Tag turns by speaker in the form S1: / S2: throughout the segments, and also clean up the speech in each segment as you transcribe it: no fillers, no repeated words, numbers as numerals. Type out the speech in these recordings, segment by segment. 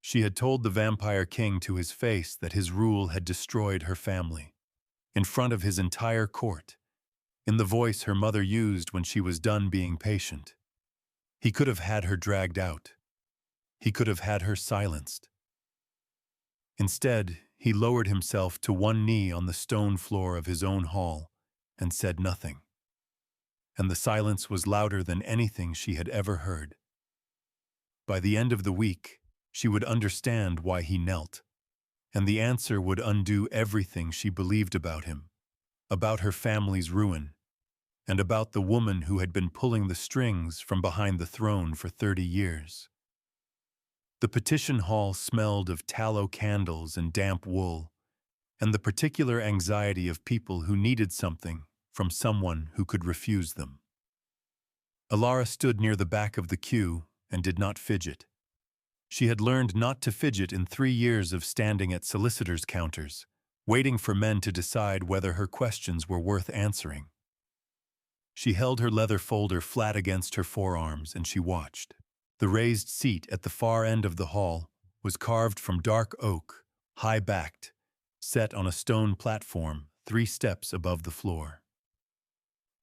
S1: She had told the vampire king to his face that his rule had destroyed her family, in front of his entire court, in the voice her mother used when she was done being patient. He could have had her dragged out. He could have had her silenced. Instead, he lowered himself to one knee on the stone floor of his own hall and said nothing. And the silence was louder than anything she had ever heard. By the end of the week, she would understand why he knelt, and the answer would undo everything she believed about him, about her family's ruin, and about the woman who had been pulling the strings from behind the throne for 30 years. The petition hall smelled of tallow candles and damp wool, and the particular anxiety of people who needed something from someone who could refuse them. Elara stood near the back of the queue and did not fidget. She had learned not to fidget in 3 years of standing at solicitors' counters, waiting for men to decide whether her questions were worth answering. She held her leather folder flat against her forearms and she watched. The raised seat at the far end of the hall was carved from dark oak, high-backed, set on a stone platform 3 steps above the floor.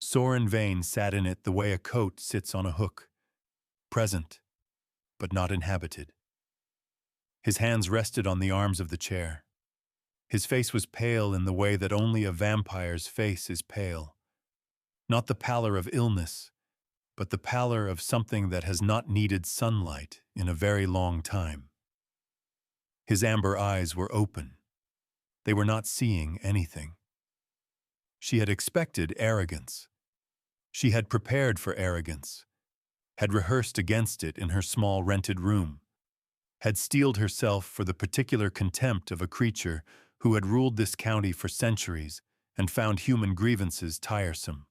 S1: Soren Vane sat in it the way a coat sits on a hook, present, but not inhabited. His hands rested on the arms of the chair. His face was pale in the way that only a vampire's face is pale. Not the pallor of illness, but the pallor of something that has not needed sunlight in a very long time. His amber eyes were open. They were not seeing anything. She had expected arrogance. She had prepared for arrogance, had rehearsed against it in her small rented room, had steeled herself for the particular contempt of a creature who had ruled this county for centuries and found human grievances tiresome.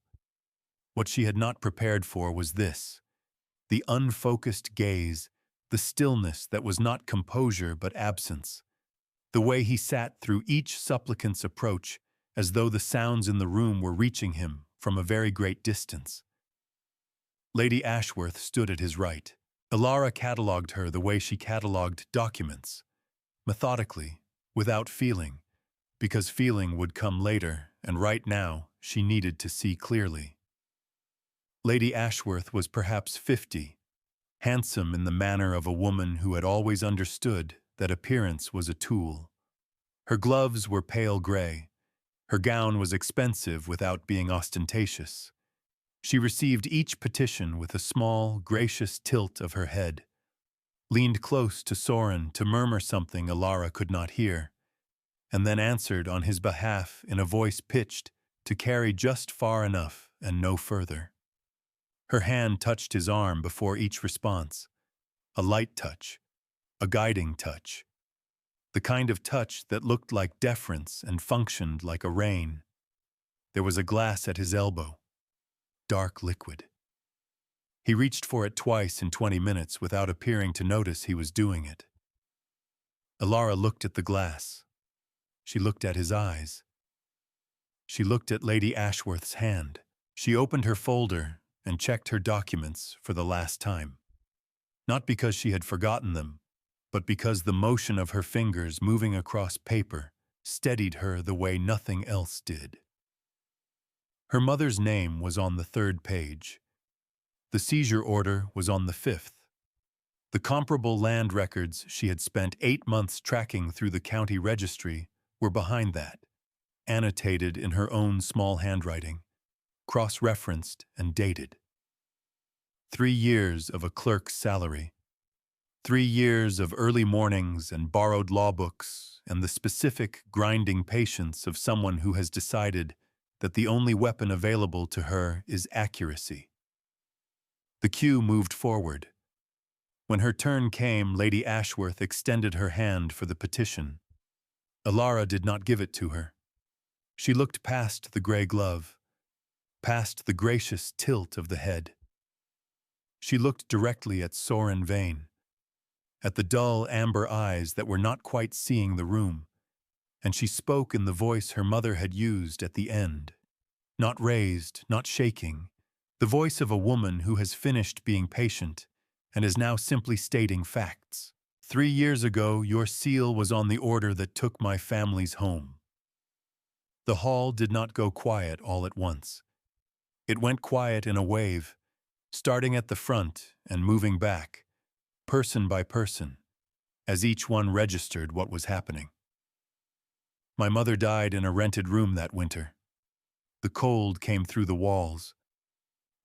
S1: What she had not prepared for was this: the unfocused gaze, the stillness that was not composure but absence, the way he sat through each supplicant's approach as though the sounds in the room were reaching him from a very great distance. Lady Ashworth stood at his right. Elara catalogued her the way she catalogued documents, methodically, without feeling, because feeling would come later, and right now she needed to see clearly. Lady Ashworth was perhaps 50, handsome in the manner of a woman who had always understood that appearance was a tool. Her gloves were pale gray. Her gown was expensive without being ostentatious. She received each petition with a small, gracious tilt of her head, leaned close to Soren to murmur something Elara could not hear, and then answered on his behalf in a voice pitched to carry just far enough and no further. Her hand touched his arm before each response, a light touch, a guiding touch, the kind of touch that looked like deference and functioned like a rein. There was a glass at his elbow, dark liquid. He reached for it twice in 20 minutes without appearing to notice he was doing it. Elara looked at the glass. She looked at his eyes. She looked at Lady Ashworth's hand. She opened her folder and checked her documents for the last time. Not because she had forgotten them, but because the motion of her fingers moving across paper steadied her the way nothing else did. Her mother's name was on the 3rd page. The seizure order was on the 5th. The comparable land records she had spent 8 months tracking through the county registry were behind that, annotated in her own small handwriting, cross-referenced and dated. 3 years of a clerk's salary. 3 years of early mornings and borrowed law books and the specific, grinding patience of someone who has decided that the only weapon available to her is accuracy. The queue moved forward. When her turn came, Lady Ashworth extended her hand for the petition. Elara did not give it to her. She looked past the gray glove, past the gracious tilt of the head. She looked directly at Soren Vane, at the dull amber eyes that were not quite seeing the room, and she spoke in the voice her mother had used at the end, not raised, not shaking, the voice of a woman who has finished being patient and is now simply stating facts. 3 years ago, your seal was on the order that took my family's home. The hall did not go quiet all at once. It went quiet in a wave, starting at the front and moving back, person by person, as each one registered what was happening. My mother died in a rented room that winter. The cold came through the walls.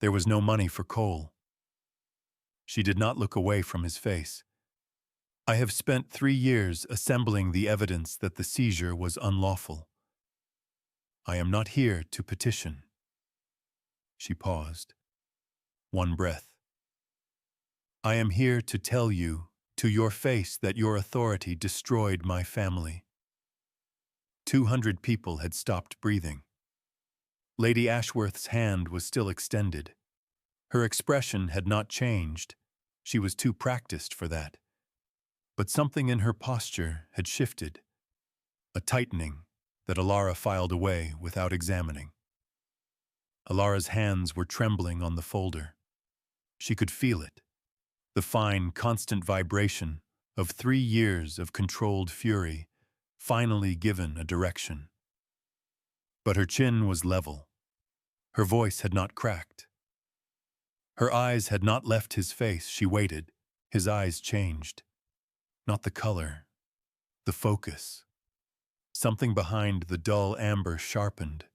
S1: There was no money for coal. She did not look away from his face. I have spent 3 years assembling the evidence that the seizure was unlawful. I am not here to petition. She paused. One breath. I am here to tell you, to your face, that your authority destroyed my family. 200 people had stopped breathing. Lady Ashworth's hand was still extended. Her expression had not changed. She was too practiced for that. But something in her posture had shifted, a tightening that Elara filed away without examining. Elara's hands were trembling on the folder. She could feel it, the fine, constant vibration of 3 years of controlled fury, finally given a direction. But her chin was level. Her voice had not cracked. Her eyes had not left his face. She waited. His eyes changed. Not the color, the focus. Something behind the dull amber sharpened,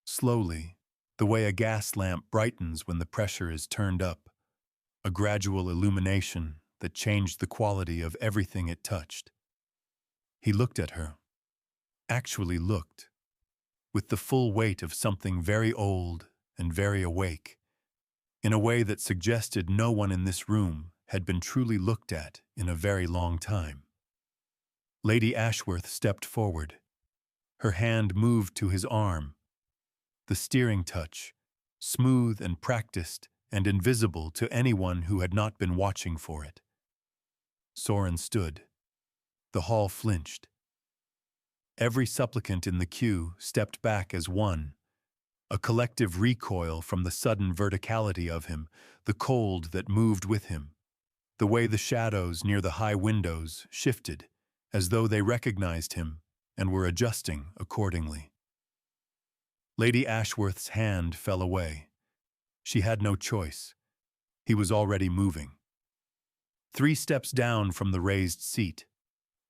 S1: slowly, the way a gas lamp brightens when the pressure is turned up, a gradual illumination that changed the quality of everything it touched. He looked at her, actually looked, with the full weight of something very old and very awake, in a way that suggested no one in this room had been truly looked at in a very long time. Lady Ashworth stepped forward. Her hand moved to his arm. The steering touch, smooth and practiced and invisible to anyone who had not been watching for it. Soren stood. The hall flinched. Every supplicant in the queue stepped back as one, a collective recoil from the sudden verticality of him, the cold that moved with him, the way the shadows near the high windows shifted, as though they recognized him and were adjusting accordingly. Lady Ashworth's hand fell away. She had no choice. He was already moving. 3 steps down from the raised seat,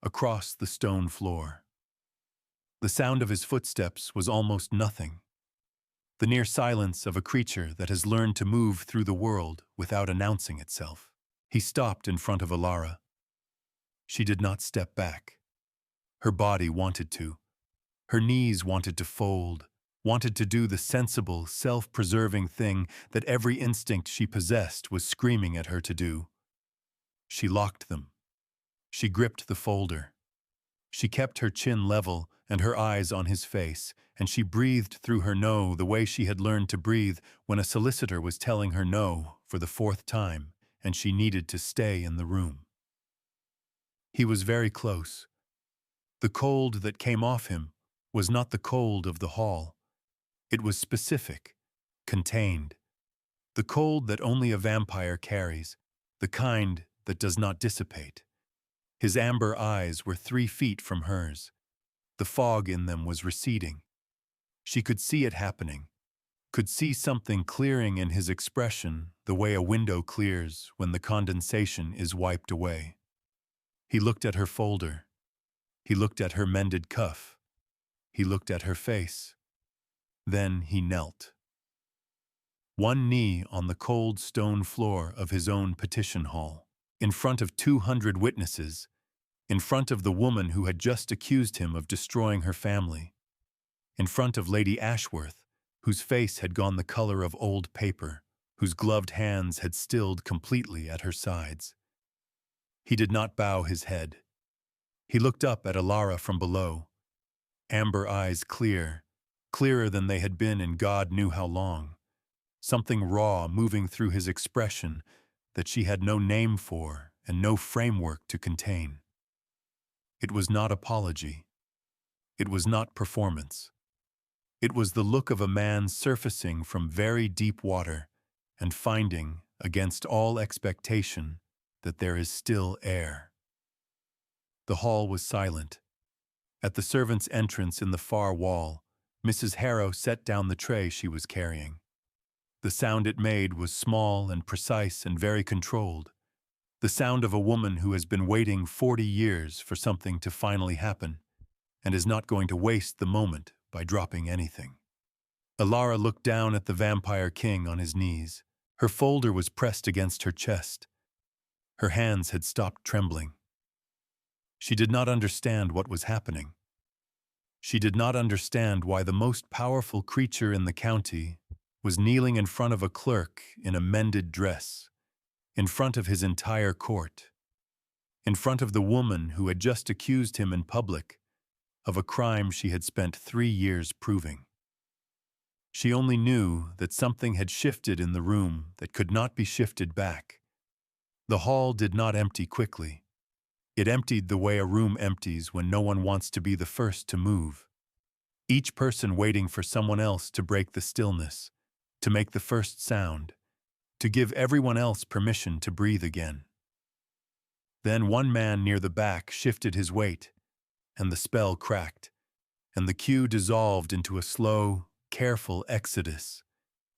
S1: across the stone floor. The sound of his footsteps was almost nothing. The near silence of a creature that has learned to move through the world without announcing itself. He stopped in front of Elara. She did not step back. Her body wanted to. Her knees wanted to fold, wanted to do the sensible, self-preserving thing that every instinct she possessed was screaming at her to do. She locked them. She gripped the folder. She kept her chin level and her eyes on his face, and she breathed through her no the way she had learned to breathe when a solicitor was telling her no for the 4th time, and she needed to stay in the room. He was very close. The cold that came off him was not the cold of the hall. It was specific, contained. The cold that only a vampire carries, the kind that does not dissipate. His amber eyes were 3 feet from hers. The fog in them was receding. She could see it happening, could see something clearing in his expression the way a window clears when the condensation is wiped away. He looked at her folder. He looked at her mended cuff. He looked at her face. Then he knelt. One knee on the cold stone floor of his own petition hall, in front of 200 witnesses, in front of the woman who had just accused him of destroying her family, in front of Lady Ashworth, whose face had gone the color of old paper, whose gloved hands had stilled completely at her sides. He did not bow his head. He looked up at Elara from below, amber eyes clear, clearer than they had been in God knew how long, something raw moving through his expression that she had no name for and no framework to contain. It was not apology. It was not performance. It was the look of a man surfacing from very deep water and finding, against all expectation, that there is still air. The hall was silent. At the servants' entrance in the far wall, Mrs. Harrow set down the tray she was carrying. The sound it made was small and precise and very controlled. The sound of a woman who has been waiting 40 years for something to finally happen and is not going to waste the moment by dropping anything. Elara looked down at the vampire king on his knees. Her folder was pressed against her chest. Her hands had stopped trembling. She did not understand what was happening. She did not understand why the most powerful creature in the county was kneeling in front of a clerk in a mended dress, in front of his entire court, in front of the woman who had just accused him in public of a crime she had spent 3 years proving. She only knew that something had shifted in the room that could not be shifted back. The hall did not empty quickly. It emptied the way a room empties when no one wants to be the first to move. Each person waiting for someone else to break the stillness, to make the first sound, to give everyone else permission to breathe again. Then one man near the back shifted his weight, and the spell cracked, and the queue dissolved into a slow, careful exodus.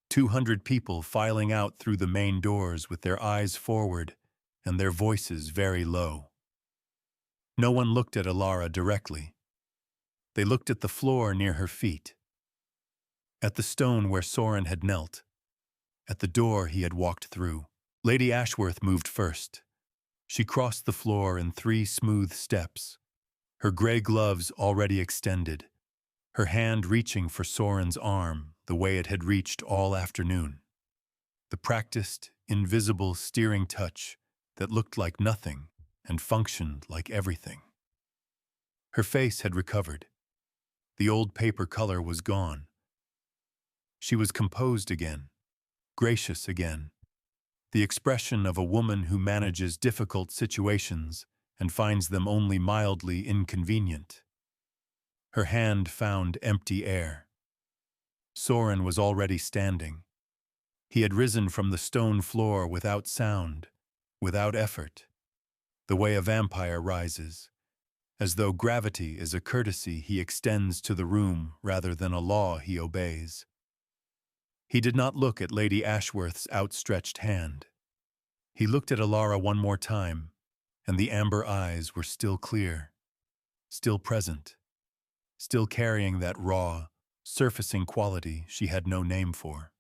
S1: 200 people filing out through the main doors with their eyes forward and their voices very low. No one looked at Elara directly. They looked at the floor near her feet, at the stone where Soren had knelt, at the door he had walked through. Lady Ashworth moved first. She crossed the floor in 3 smooth steps, her gray gloves already extended, her hand reaching for Soren's arm the way it had reached all afternoon. The practiced, invisible steering touch that looked like nothing and functioned like everything. Her face had recovered. The old paper color was gone. She was composed again, gracious again, the expression of a woman who manages difficult situations and finds them only mildly inconvenient. Her hand found empty air. Soren was already standing. He had risen from the stone floor without sound, without effort, the way a vampire rises, as though gravity is a courtesy he extends to the room rather than a law he obeys. He did not look at Lady Ashworth's outstretched hand. He looked at Elara one more time, and the amber eyes were still clear, still present, still carrying that raw, surfacing quality she had no name for.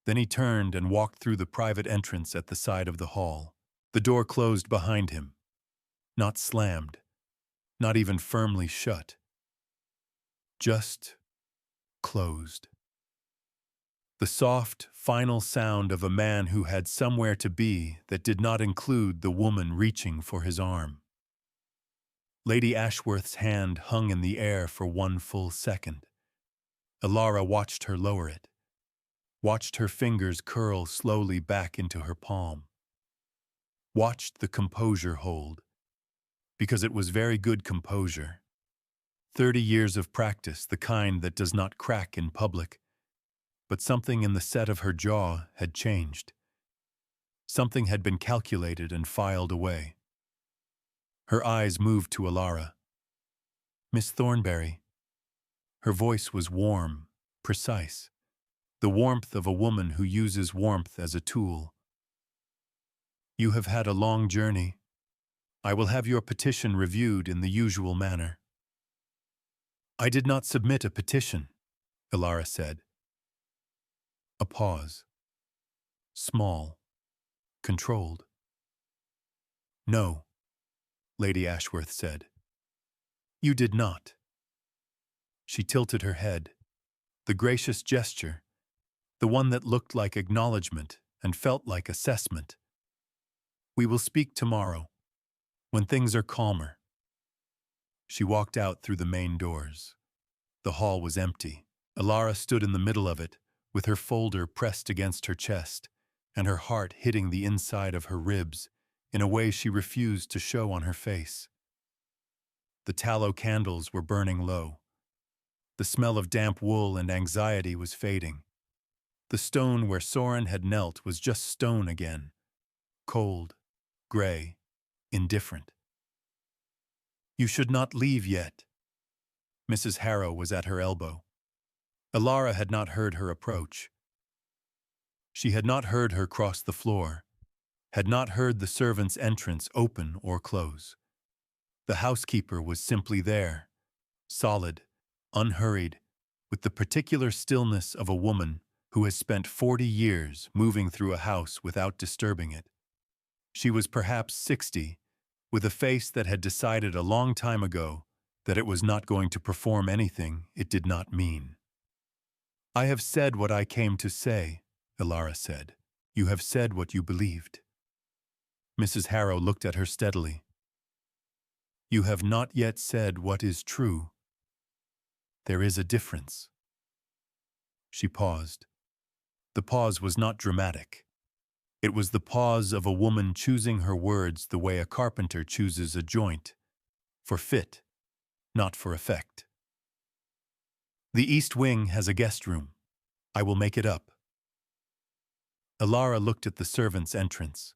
S1: Then he turned and walked through the private entrance at the side of the hall. The door closed behind him, not slammed, not even firmly shut, just closed. The soft, final sound of a man who had somewhere to be that did not include the woman reaching for his arm. Lady Ashworth's hand hung in the air for 1 full second. Elara watched her lower it, watched her fingers curl slowly back into her palm, watched the composure hold, because it was very good composure. 30 years of practice, the kind that does not crack in public. But something in the set of her jaw had changed. Something had been calculated and filed away. Her eyes moved to Elara. "Miss Thornberry." Her voice was warm, precise, the warmth of a woman who uses warmth as a tool. "You have had a long journey. I will have your petition reviewed in the usual manner." "I did not submit a petition," Elara said. A pause. Small. Controlled. "No," Lady Ashworth said. "You did not." She tilted her head. The gracious gesture, the one that looked like acknowledgement and felt like assessment. "We will speak tomorrow, when things are calmer." She walked out through the main doors. The hall was empty. Elara stood in the middle of it, with her folder pressed against her chest, and her heart hitting the inside of her ribs in a way she refused to show on her face. The tallow candles were burning low. The smell of damp wool and anxiety was fading. The stone where Soren had knelt was just stone again, cold, gray, indifferent. You should not leave yet. Mrs. Harrow was at her elbow. Elara had not heard her approach. She had not heard her cross the floor, had not heard the servant's entrance open or close. The housekeeper was simply there, solid, unhurried, with the particular stillness of a woman who has spent 40 years moving through a house without disturbing it. She was perhaps 60, with a face that had decided a long time ago that it was not going to perform anything it did not mean. I have said what I came to say, Elara said. You have said what you believed. Mrs. Harrow looked at her steadily. You have not yet said what is true. There is a difference. She paused. The pause was not dramatic. It was the pause of a woman choosing her words the way a carpenter chooses a joint, for fit, not for effect. The East Wing has a guest room. I will make it up. Elara looked at the servant's entrance.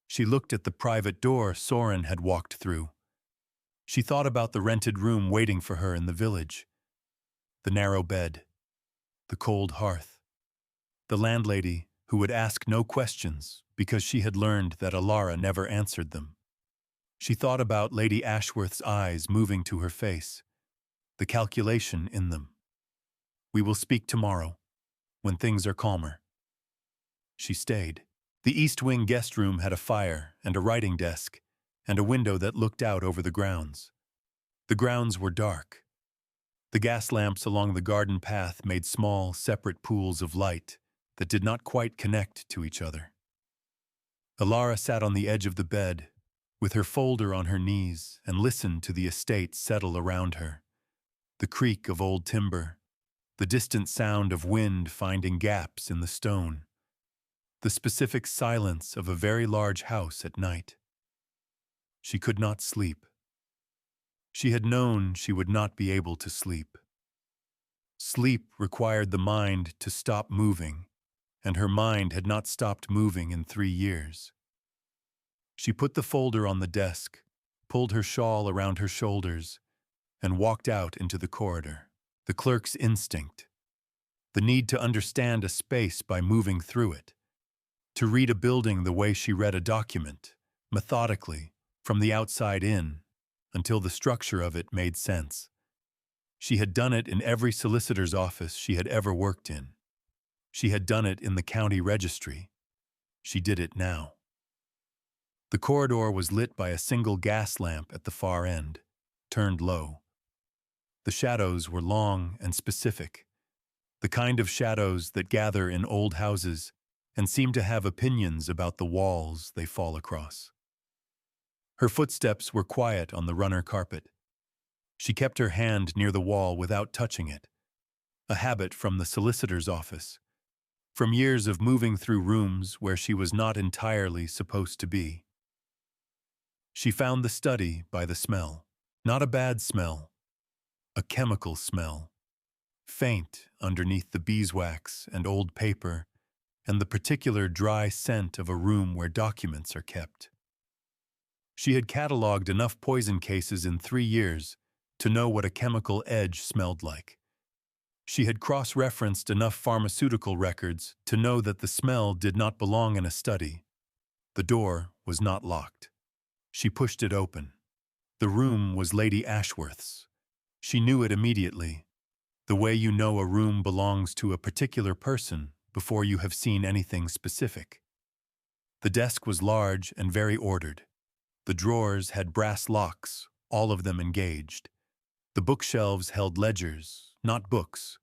S1: She looked at the private door Soren had walked through. She thought about the rented room waiting for her in the village. The narrow bed, the cold hearth, the landlady who would ask no questions because she had learned that Elara never answered them. She thought about Lady Ashworth's eyes moving to her face, the calculation in them. We will speak tomorrow, when things are calmer. She stayed. The East Wing guest room had a fire and a writing desk and a window that looked out over the grounds. The grounds were dark. The gas lamps along the garden path made small, separate pools of light that did not quite connect to each other. Elara sat on the edge of the bed, with her folder on her knees, and listened to the estate settle around her. The creak of old timber, the distant sound of wind finding gaps in the stone, the specific silence of a very large house at night. She could not sleep. She had known she would not be able to sleep. Sleep required the mind to stop moving, and her mind had not stopped moving in 3 years. She put the folder on the desk, pulled her shawl around her shoulders, and walked out into the corridor. The clerk's instinct, the need to understand a space by moving through it, to read a building the way she read a document, methodically, from the outside in, until the structure of it made sense. She had done it in every solicitor's office she had ever worked in. She had done it in the county registry. She did it now. The corridor was lit by a single gas lamp at the far end, turned low. The shadows were long and specific, the kind of shadows that gather in old houses and seem to have opinions about the walls they fall across. Her footsteps were quiet on the runner carpet. She kept her hand near the wall without touching it, a habit from the solicitor's office, from years of moving through rooms where she was not entirely supposed to be. She found the study by the smell, not a bad smell, a chemical smell, faint underneath the beeswax and old paper and the particular dry scent of a room where documents are kept. She had catalogued enough poison cases in 3 years to know what a chemical edge smelled like. She had cross-referenced enough pharmaceutical records to know that the smell did not belong in a study. The door was not locked. She pushed it open. The room was Lady Ashworth's. She knew it immediately, the way you know a room belongs to a particular person before you have seen anything specific. The desk was large and very ordered. The drawers had brass locks, all of them engaged. The bookshelves held ledgers, not books,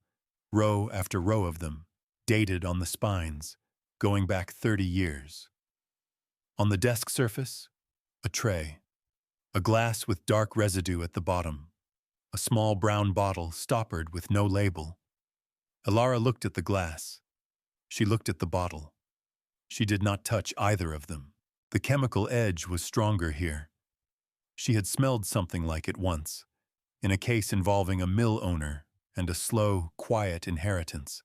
S1: row after row of them, dated on the spines, going back 30 years. On the desk surface, a tray, a glass with dark residue at the bottom, a small brown bottle stoppered with no label. Elara looked at the glass. She looked at the bottle. She did not touch either of them. The chemical edge was stronger here. She had smelled something like it once, in a case involving a mill owner and a slow, quiet inheritance.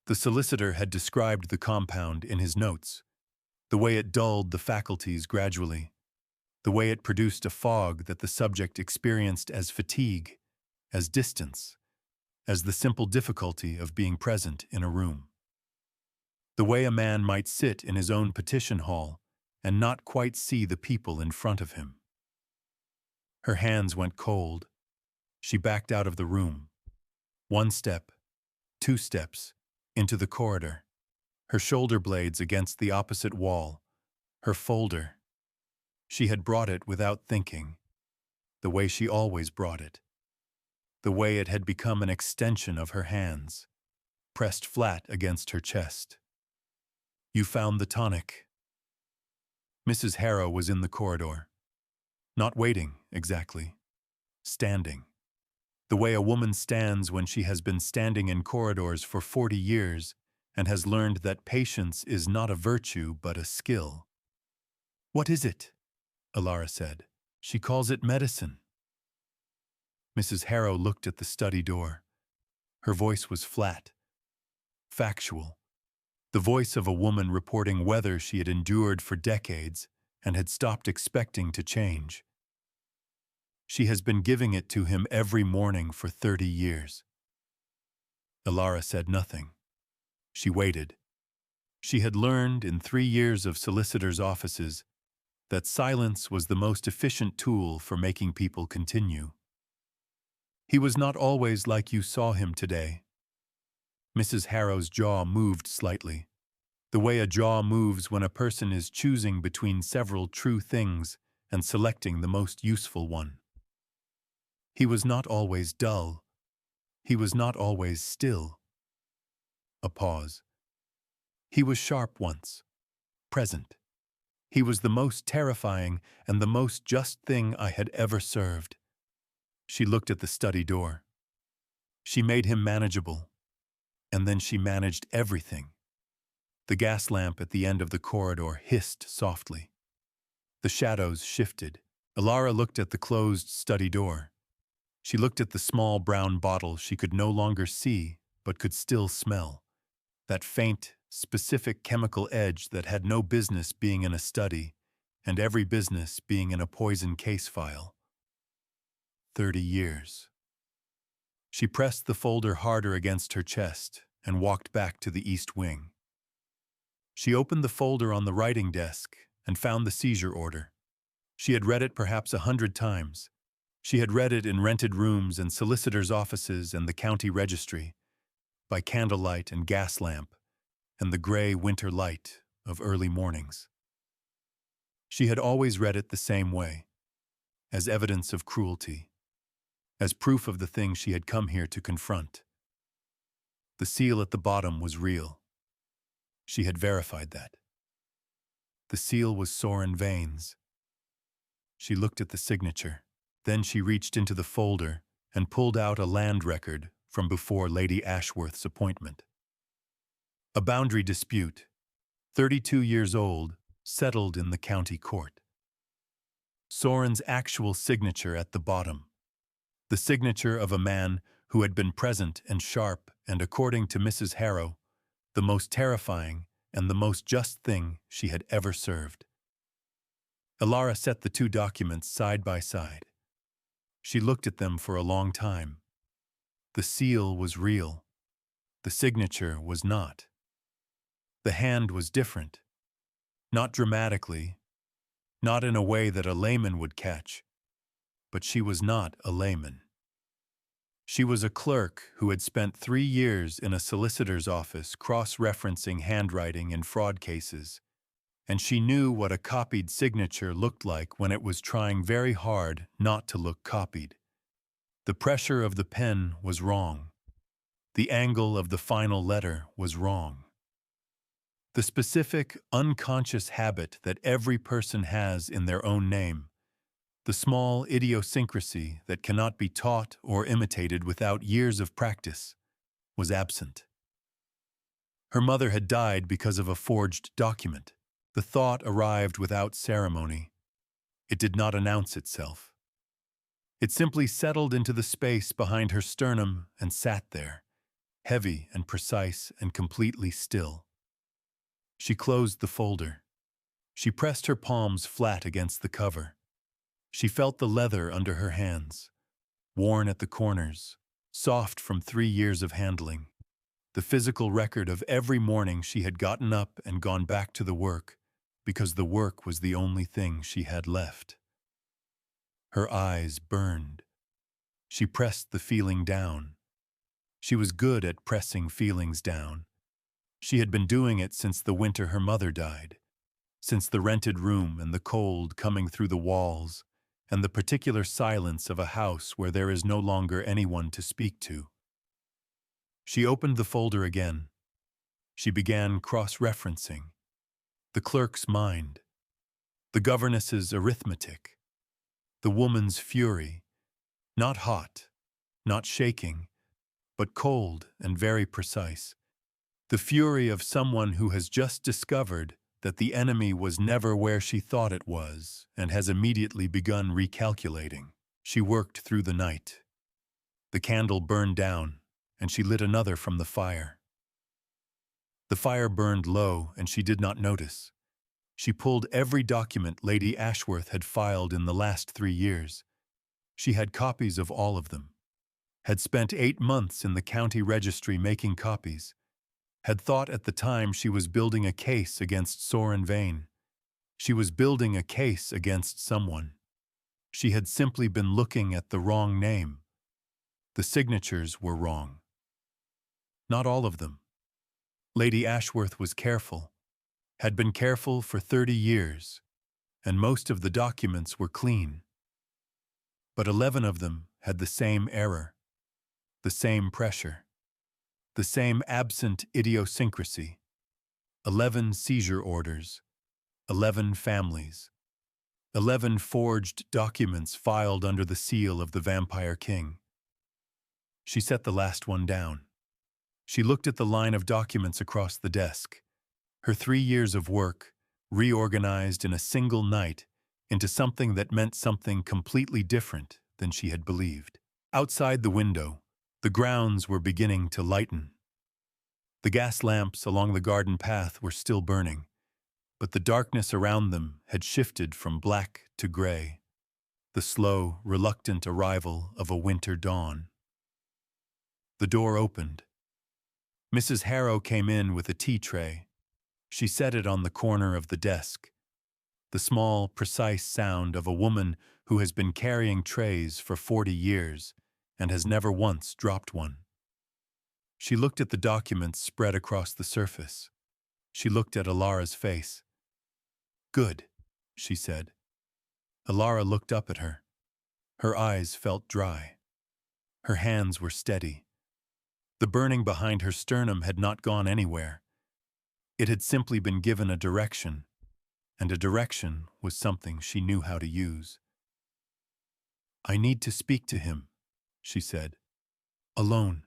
S1: The solicitor had described the compound in his notes, the way it dulled the faculties gradually, the way it produced a fog that the subject experienced as fatigue, as distance, as the simple difficulty of being present in a room. The way a man might sit in his own petition hall and not quite see the people in front of him. Her hands went cold. She backed out of the room. 1 step, 2 steps, into the corridor. Her shoulder blades against the opposite wall. Her folder. She had brought it without thinking, the way she always brought it. The way it had become an extension of her hands, pressed flat against her chest. "You found the tonic." Mrs. Harrow was in the corridor. Not waiting, exactly. Standing. The way a woman stands when she has been standing in corridors for 40 years and has learned that patience is not a virtue but a skill. "What is it?" Elara said. "She calls it medicine." Mrs. Harrow looked at the study door. Her voice was flat, factual. The voice of a woman reporting weather she had endured for decades and had stopped expecting to change. She has been giving it to him every morning for 30 years. Elara said nothing. She waited. She had learned in 3 years of solicitors' offices that silence was the most efficient tool for making people continue. "He was not always like you saw him today." Mrs. Harrow's jaw moved slightly, the way a jaw moves when a person is choosing between several true things and selecting the most useful one. "He was not always dull. He was not always still." A pause. "He was sharp once, present. He was the most terrifying and the most just thing I had ever served." She looked at the study door. She made him manageable, and then she managed everything. The gas lamp at the end of the corridor hissed softly. The shadows shifted. Elara looked at the closed study door. She looked at the small brown bottle she could no longer see but could still smell. That faint, specific chemical edge that had no business being in a study, and every business being in a poison case file. 30 years. She pressed the folder harder against her chest and walked back to the east wing. She opened the folder on the writing desk and found the seizure order. She had read it perhaps 100 times. She had read it in rented rooms and solicitors' offices and the county registry, by candlelight and gas lamp, and the gray winter light of early mornings. She had always read it the same way, as evidence of cruelty, as proof of the thing she had come here to confront. The seal at the bottom was real. She had verified that. The seal was Soren Vane's. She looked at the signature. Then she reached into the folder and pulled out a land record from before Lady Ashworth's appointment. A boundary dispute, 32 years old, settled in the county court. Soren's actual signature at the bottom. The signature of a man who had been present and sharp and, according to Mrs. Harrow, the most terrifying and the most just thing she had ever served. Elara set the 2 documents side by side. She looked at them for a long time. The seal was real. The signature was not. The hand was different. Not dramatically, not in a way that a layman would catch, but she was not a layman. She was a clerk who had spent 3 years in a solicitor's office cross-referencing handwriting in fraud cases, and she knew what a copied signature looked like when it was trying very hard not to look copied. The pressure of the pen was wrong. The angle of the final letter was wrong. The specific, unconscious habit that every person has in their own name, the small idiosyncrasy that cannot be taught or imitated without years of practice, was absent. Her mother had died because of a forged document. The thought arrived without ceremony. It did not announce itself. It simply settled into the space behind her sternum and sat there, heavy and precise and completely still. She closed the folder. She pressed her palms flat against the cover. She felt the leather under her hands, worn at the corners, soft from 3 years of handling. The physical record of every morning she had gotten up and gone back to the work, because the work was the only thing she had left. Her eyes burned. She pressed the feeling down. She was good at pressing feelings down. She had been doing it since the winter her mother died, since the rented room and the cold coming through the walls, and the particular silence of a house where there is no longer anyone to speak to. She opened the folder again. She began cross-referencing. The clerk's mind, the governess's arithmetic, the woman's fury, not hot, not shaking, but cold and very precise. The fury of someone who has just discovered that the enemy was never where she thought it was and has immediately begun recalculating. She worked through the night. The candle burned down, and she lit another from the fire. The fire burned low, and she did not notice. She pulled every document Lady Ashworth had filed in the last 3 years. She had copies of all of them. Had spent 8 months in the county registry making copies. Had thought at the time she was building a case against Soren Vane. She was building a case against someone. She had simply been looking at the wrong name. The signatures were wrong. Not all of them. Lady Ashworth was careful, had been careful for 30 years, and most of the documents were clean. But 11 of them had the same error, the same pressure, the same absent idiosyncrasy. 11 seizure orders, 11 families, 11 forged documents filed under the seal of the Vampire King. She set the last one down. She looked at the line of documents across the desk. Her 3 years of work, reorganized in a single night into something that meant something completely different than she had believed. Outside the window, the grounds were beginning to lighten. The gas lamps along the garden path were still burning, but the darkness around them had shifted from black to gray, the slow, reluctant arrival of a winter dawn. The door opened. Mrs. Harrow came in with a tea tray. She set it on the corner of the desk. The small, precise sound of a woman who has been carrying trays for 40 years and has never once dropped one. She looked at the documents spread across the surface. She looked at Elara's face. "Good," she said. Elara looked up at her. Her eyes felt dry. Her hands were steady. The burning behind her sternum had not gone anywhere. It had simply been given a direction, and a direction was something she knew how to use. "I need to speak to him," she said. "Alone,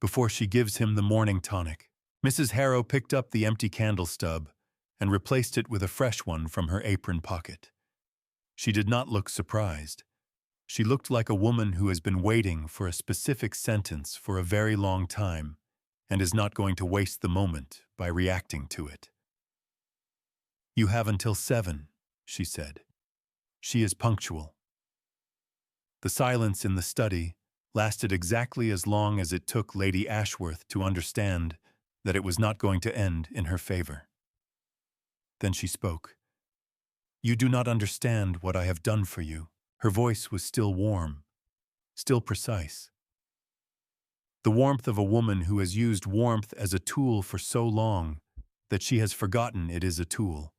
S1: before she gives him the morning tonic." Mrs. Harrow picked up the empty candle stub and replaced it with a fresh one from her apron pocket. She did not look surprised. She looked like a woman who has been waiting for a specific sentence for a very long time and is not going to waste the moment by reacting to it. "You have until 7, she said. She is punctual." The silence in the study lasted exactly as long as it took Lady Ashworth to understand that it was not going to end in her favor. Then she spoke. "You do not understand what I have done for you." Her voice was still warm, still precise. The warmth of a woman who has used warmth as a tool for so long that she has forgotten it is a tool,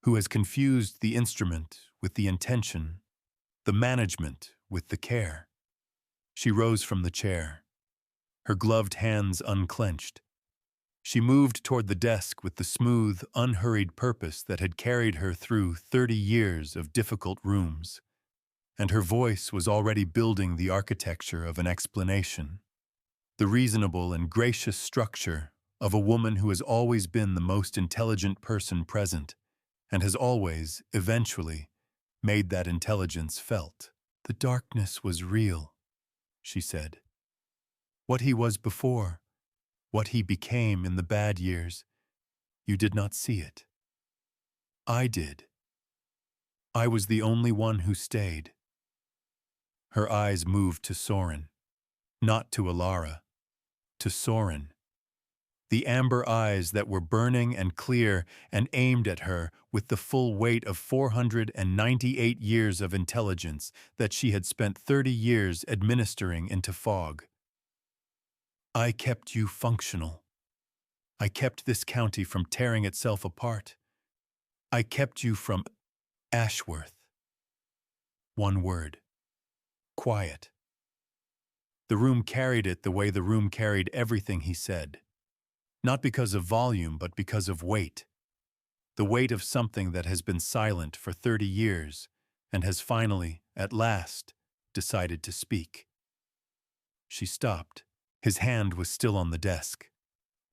S1: who has confused the instrument with the intention, the management with the care. She rose from the chair, her gloved hands unclenched. She moved toward the desk with the smooth, unhurried purpose that had carried her through 30 years of difficult rooms, and her voice was already building the architecture of an explanation, the reasonable and gracious structure of a woman who has always been the most intelligent person present and has always, eventually, made that intelligence felt. "The darkness was real," she said. "What he was before, what he became in the bad years, you did not see it. I did. I was the only one who stayed. Her eyes moved to Soren, not to Elara, to Soren. The amber eyes that were burning and clear and aimed at her with the full weight of 498 years of intelligence that she had spent 30 years administering into fog. I kept you functional. I kept this county from tearing itself apart. I kept you from Ashworth. One word. Quiet. The room carried it the way the room carried everything he said. Not because of volume, but because of weight. The weight of something that has been silent for 30 years and has finally, at last, decided to speak. She stopped. His hand was still on the desk.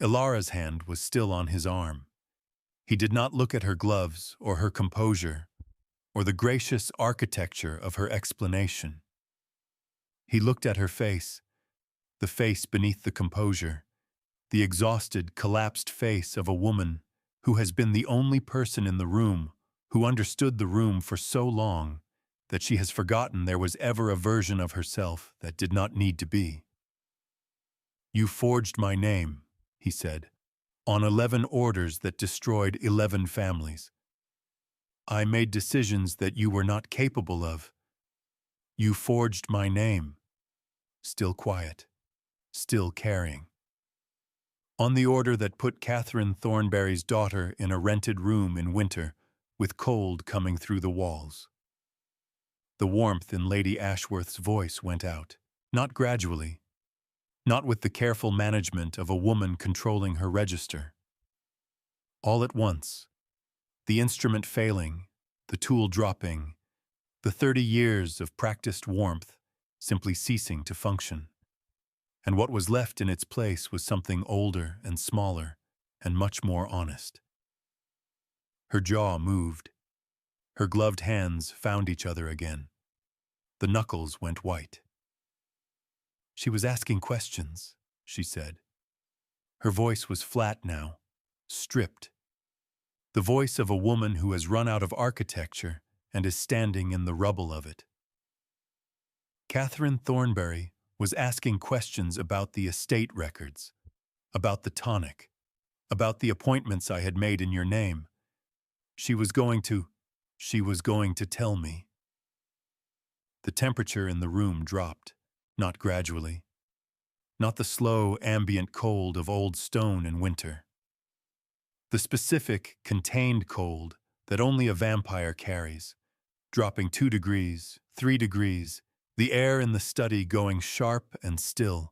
S1: Elara's hand was still on his arm. He did not look at her gloves or her composure or the gracious architecture of her explanation. He looked at her face, the face beneath the composure, the exhausted, collapsed face of a woman who has been the only person in the room who understood the room for so long that she has forgotten there was ever a version of herself that did not need to be. You forged my name, he said, on 11 orders that destroyed 11 families. I made decisions that you were not capable of. You forged my name. Still quiet, still caring. On the order that put Catherine Thornberry's daughter in a rented room in winter, with cold coming through the walls. The warmth in Lady Ashworth's voice went out, not gradually, not with the careful management of a woman controlling her register. All at once, the instrument failing, the tool dropping, the 30 years of practiced warmth simply ceasing to function. And what was left in its place was something older and smaller and much more honest. Her jaw moved. Her gloved hands found each other again. The knuckles went white. She was asking questions, she said. Her voice was flat now, stripped. The voice of a woman who has run out of architecture and is standing in the rubble of it. Catherine Thornberry was asking questions about the estate records, about the tonic, about the appointments I had made in your name. She was going to tell me. The temperature in the room dropped, not gradually, not the slow, ambient cold of old stone in winter. The specific, contained cold that only a vampire carries, dropping 2 degrees, 3 degrees, the air in the study going sharp and still,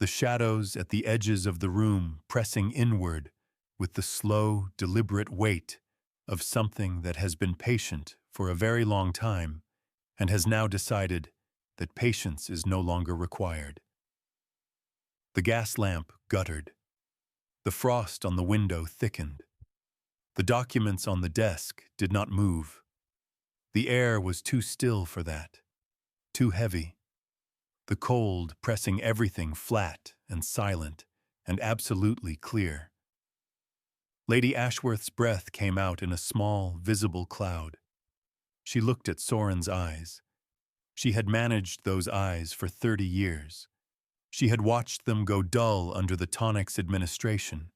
S1: the shadows at the edges of the room pressing inward with the slow, deliberate weight of something that has been patient for a very long time and has now decided that patience is no longer required. The gas lamp guttered. The frost on the window thickened. The documents on the desk did not move. The air was too still for that. Too heavy. The cold pressing everything flat and silent and absolutely clear. Lady Ashworth's breath came out in a small, visible cloud. She looked at Soren's eyes. She had managed those eyes for 30 years. She had watched them go dull under the tonic's administration,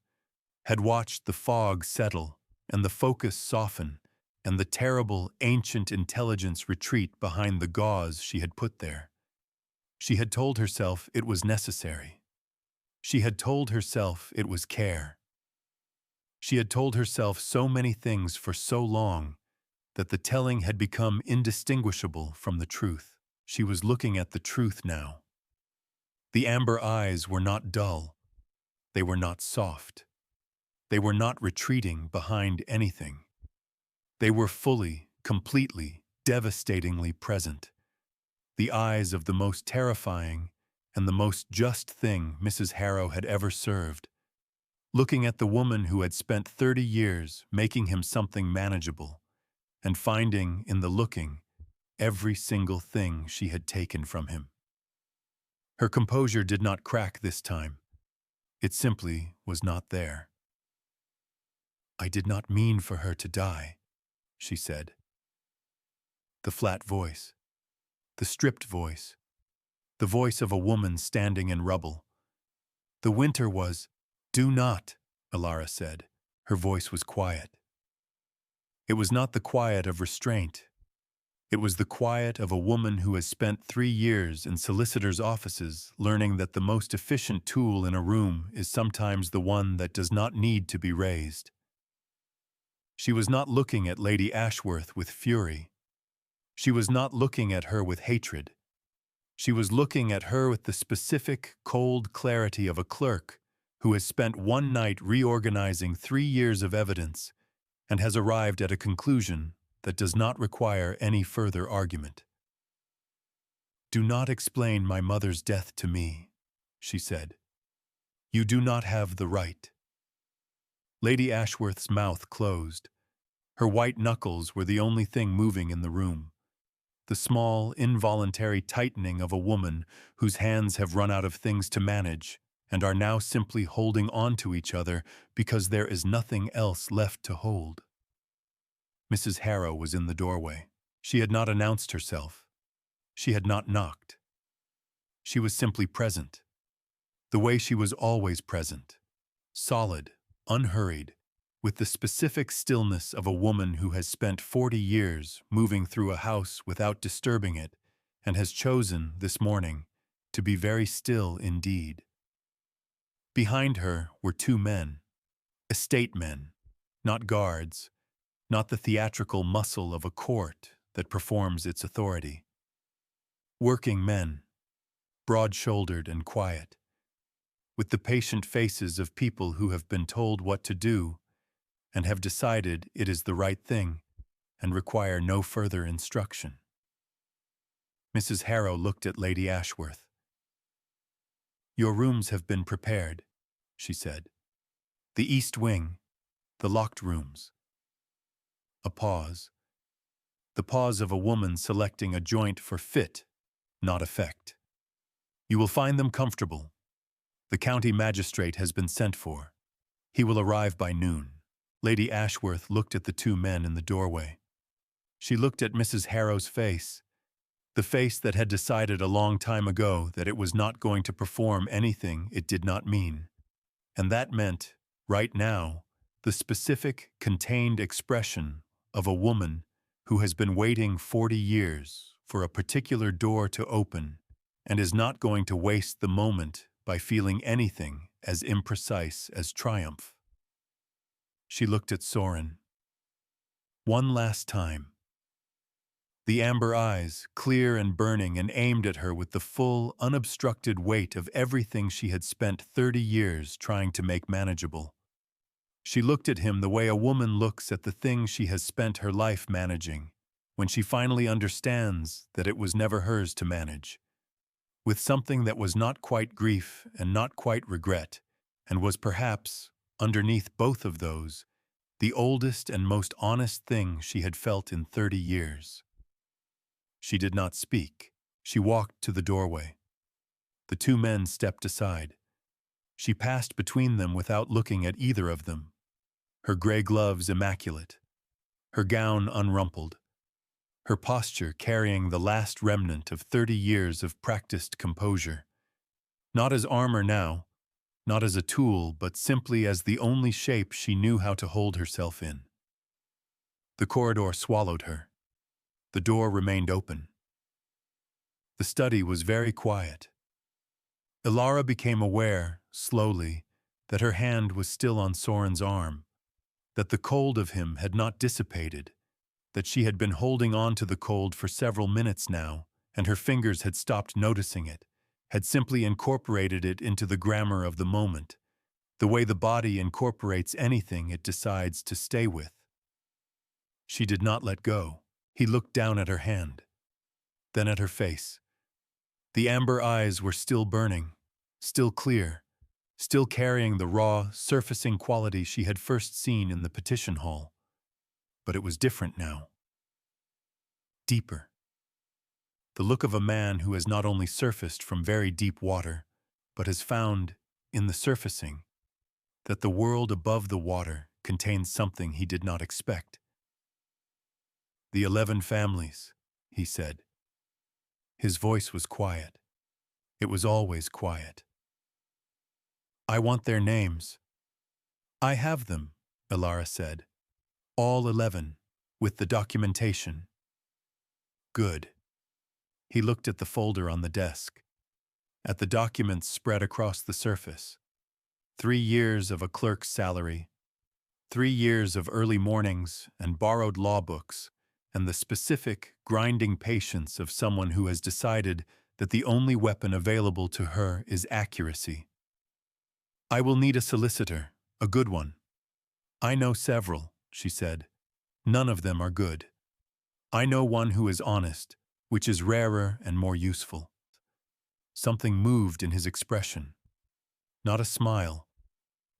S1: had watched the fog settle and the focus soften and the terrible, ancient intelligence retreat behind the gauze she had put there. She had told herself it was necessary. She had told herself it was care. She had told herself so many things for so long that the telling had become indistinguishable from the truth. She was looking at the truth now. The amber eyes were not dull. They were not soft. They were not retreating behind anything. They were fully, completely, devastatingly present. The eyes of the most terrifying and the most just thing Mrs. Harrow had ever served, looking at the woman who had spent 30 years making him something manageable, and finding in the looking every single thing she had taken from him. Her composure did not crack this time. It simply was not there. I did not mean for her to die, she said. The flat voice. The stripped voice. The voice of a woman standing in rubble. The winter was, "Do not," Elara said. Her voice was quiet. It was not the quiet of restraint. It was the quiet of a woman who has spent 3 years in solicitors' offices learning that the most efficient tool in a room is sometimes the one that does not need to be raised. She was not looking at Lady Ashworth with fury. She was not looking at her with hatred. She was looking at her with the specific, cold clarity of a clerk who has spent one night reorganizing 3 years of evidence and has arrived at a conclusion that does not require any further argument. "Do not explain my mother's death to me," she said. "You do not have the right." Lady Ashworth's mouth closed. Her white knuckles were the only thing moving in the room. The small, involuntary tightening of a woman whose hands have run out of things to manage and are now simply holding on to each other because there is nothing else left to hold. Mrs. Harrow was in the doorway. She had not announced herself. She had not knocked. She was simply present, the way she was always present, solid, unhurried, with the specific stillness of a woman who has spent 40 years moving through a house without disturbing it and has chosen, this morning, to be very still indeed. Behind her were 2 men, estate men, not guards, not the theatrical muscle of a court that performs its authority. Working men, broad-shouldered and quiet, with the patient faces of people who have been told what to do and have decided it is the right thing and require no further instruction. Mrs. Harrow looked at Lady Ashworth. "Your rooms have been prepared," she said. "The east wing, the locked rooms." A pause. The pause of a woman selecting a joint for fit, not effect. "You will find them comfortable. The county magistrate has been sent for. He will arrive by noon." Lady Ashworth looked at the 2 men in the doorway. She looked at Mrs. Harrow's face, the face that had decided a long time ago that it was not going to perform anything it did not mean. And that meant, right now, the specific, contained expression of a woman who has been waiting 40 years for a particular door to open and is not going to waste the moment by feeling anything as imprecise as triumph. She looked at Soren. One last time. The amber eyes, clear and burning, and aimed at her with the full, unobstructed weight of everything she had spent 30 years trying to make manageable. She looked at him the way a woman looks at the thing she has spent her life managing, when she finally understands that it was never hers to manage, with something that was not quite grief and not quite regret, and was perhaps, underneath both of those, the oldest and most honest thing she had felt in 30 years. She did not speak. She walked to the doorway. The 2 men stepped aside. She passed between them without looking at either of them, her gray gloves immaculate, her gown unrumpled, her posture carrying the last remnant of 30 years of practiced composure. Not as armor now, not as a tool, but simply as the only shape she knew how to hold herself in. The corridor swallowed her. The door remained open. The study was very quiet. Elara became aware, slowly, that her hand was still on Soren's arm, that the cold of him had not dissipated, that she had been holding on to the cold for several minutes now, and her fingers had stopped noticing it, had simply incorporated it into the grammar of the moment, the way the body incorporates anything it decides to stay with. She did not let go. He looked down at her hand, then at her face. The amber eyes were still burning, still clear, still carrying the raw, surfacing quality she had first seen in the petition hall. But it was different now. Deeper. The look of a man who has not only surfaced from very deep water, but has found, in the surfacing, that the world above the water contains something he did not expect. The 11 families, he said. His voice was quiet. It was always quiet. I want their names. I have them, Elara said. All 11, with the documentation. Good. He looked at the folder on the desk, at the documents spread across the surface. 3 years of a clerk's salary, 3 years of early mornings and borrowed law books, and the specific, grinding patience of someone who has decided that the only weapon available to her is accuracy. I will need a solicitor, a good one. I know several, she said. None of them are good. I know one who is honest, which is rarer and more useful. Something moved in his expression. Not a smile.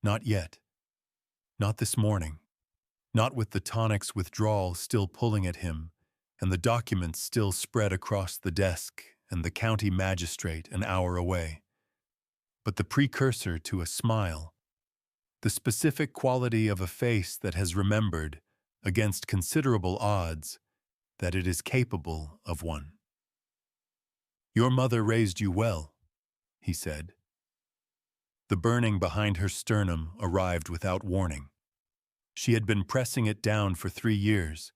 S1: Not yet. Not this morning. Not with the tonic's withdrawal still pulling at him, and the documents still spread across the desk and the county magistrate an hour away. But the precursor to a smile, the specific quality of a face that has remembered, against considerable odds, that it is capable of one. Your mother raised you well, he said. The burning behind her sternum arrived without warning. She had been pressing it down for 3 years,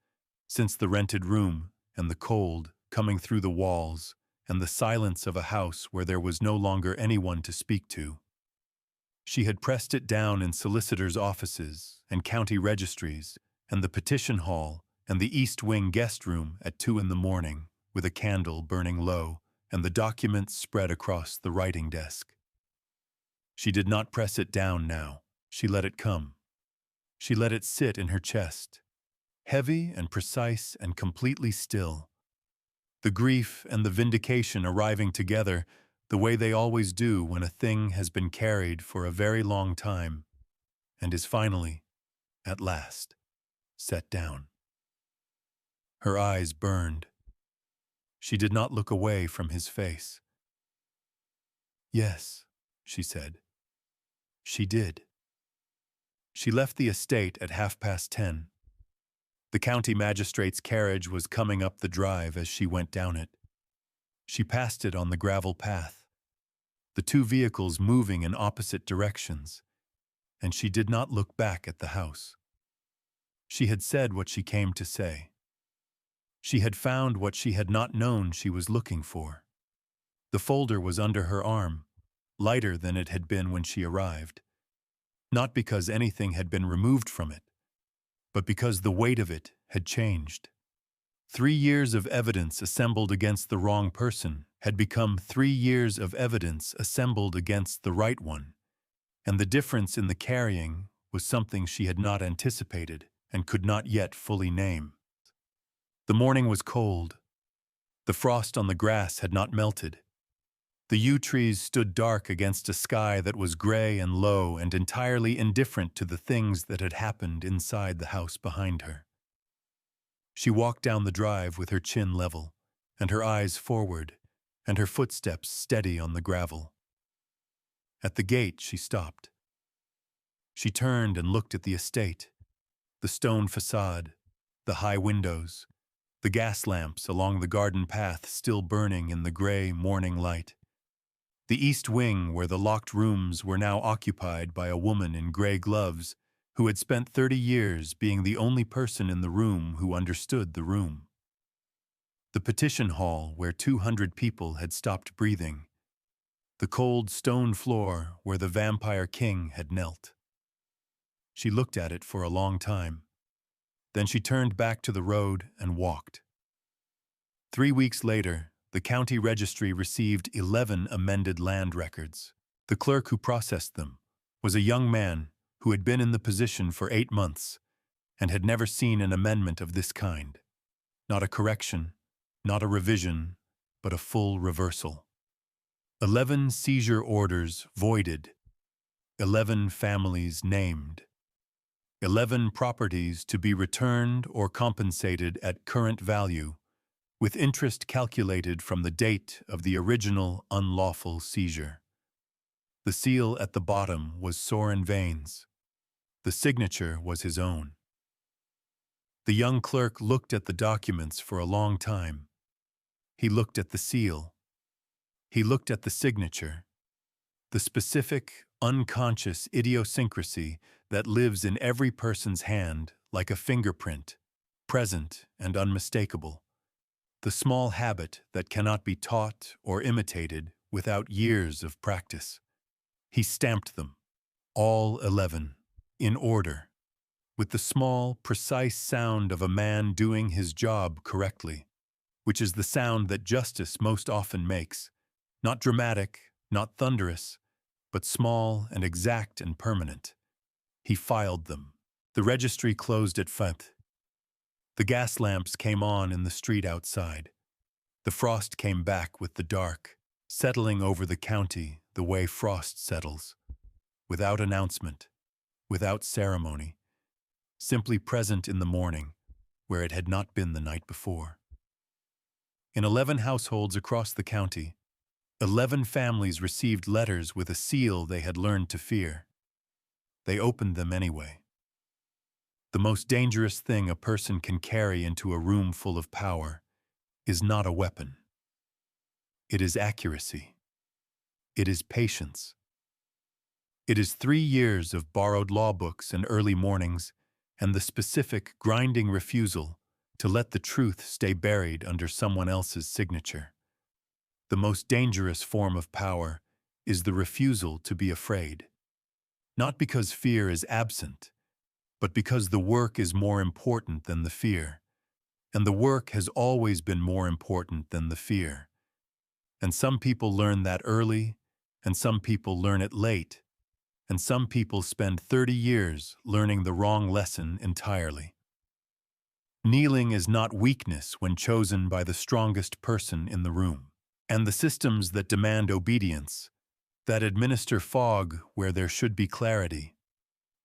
S1: since the rented room and the cold coming through the walls and the silence of a house where there was no longer anyone to speak to. She had pressed it down in solicitors' offices and county registries and the petition hall and the East Wing guest room at 2 a.m, with a candle burning low and the documents spread across the writing desk. She did not press it down now. She let it come. She let it sit in her chest, heavy and precise and completely still. The grief and the vindication arriving together the way they always do when a thing has been carried for a very long time and is finally, at last, set down. Her eyes burned. She did not look away from his face. Yes, she said. She did. She left the estate at 10:30. The county magistrate's carriage was coming up the drive as she went down it. She passed it on the gravel path, the 2 vehicles moving in opposite directions, and she did not look back at the house. She had said what she came to say. She had found what she had not known she was looking for. The folder was under her arm, lighter than it had been when she arrived. Not because anything had been removed from it, but because the weight of it had changed. 3 years of evidence assembled against the wrong person had become 3 years of evidence assembled against the right one, and the difference in the carrying was something she had not anticipated and could not yet fully name. The morning was cold. The frost on the grass had not melted. The yew trees stood dark against a sky that was gray and low and entirely indifferent to the things that had happened inside the house behind her. She walked down the drive with her chin level, and her eyes forward, and her footsteps steady on the gravel. At the gate she stopped. She turned and looked at the estate, the stone facade, the high windows, the gas lamps along the garden path still burning in the gray morning light. The east wing where the locked rooms were now occupied by a woman in gray gloves who had spent 30 years being the only person in the room who understood the room. The petition hall where 200 people had stopped breathing. The cold stone floor where the vampire king had knelt. She looked at it for a long time. Then she turned back to the road and walked. 3 weeks later, the county registry received 11 amended land records. The clerk who processed them was a young man who had been in the position for 8 months and had never seen an amendment of this kind. Not a correction, not a revision, but a full reversal. 11 seizure orders voided, 11 families named, 11 properties to be returned or compensated at current value, with interest calculated from the date of the original unlawful seizure. The seal at the bottom was Soren Vane's. The signature was his own. The young clerk looked at the documents for a long time, He looked at the seal. He looked at the signature, the specific, unconscious idiosyncrasy that lives in every person's hand like a fingerprint, present and unmistakable. The small habit that cannot be taught or imitated without years of practice. He stamped them, all 11, in order, with the small, precise sound of a man doing his job correctly, which is the sound that justice most often makes, not dramatic, not thunderous, but small and exact and permanent. He filed them. The registry closed at 5. The gas lamps came on in the street outside. The frost came back with the dark, settling over the county the way frost settles, without announcement, without ceremony, simply present in the morning where it had not been the night before. In 11 households across the county, 11 families received letters with a seal they had learned to fear. They opened them anyway. The most dangerous thing a person can carry into a room full of power is not a weapon. It is accuracy. It is patience. It is 3 years of borrowed law books and early mornings and the specific, grinding refusal to let the truth stay buried under someone else's signature. The most dangerous form of power is the refusal to be afraid. Not because fear is absent, but because the work is more important than the fear. And the work has always been more important than the fear. And some people learn that early, and some people learn it late, and some people spend 30 years learning the wrong lesson entirely. Kneeling is not weakness when chosen by the strongest person in the room. And the systems that demand obedience, that administer fog where there should be clarity,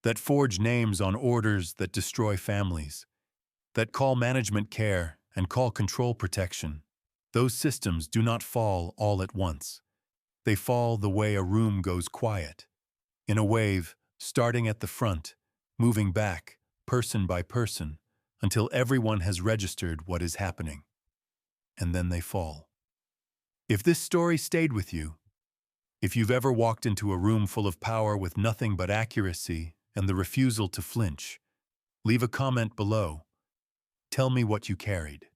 S1: that forge names on orders that destroy families, that call management care and call control protection, those systems do not fall all at once. They fall the way a room goes quiet, in a wave, starting at the front, moving back, person by person, until everyone has registered what is happening. And then they fall. If this story stayed with you, if you've ever walked into a room full of power with nothing but accuracy and the refusal to flinch, leave a comment below. Tell me what you carried.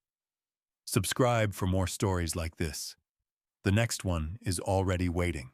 S1: Subscribe for more stories like this. The next one is already waiting.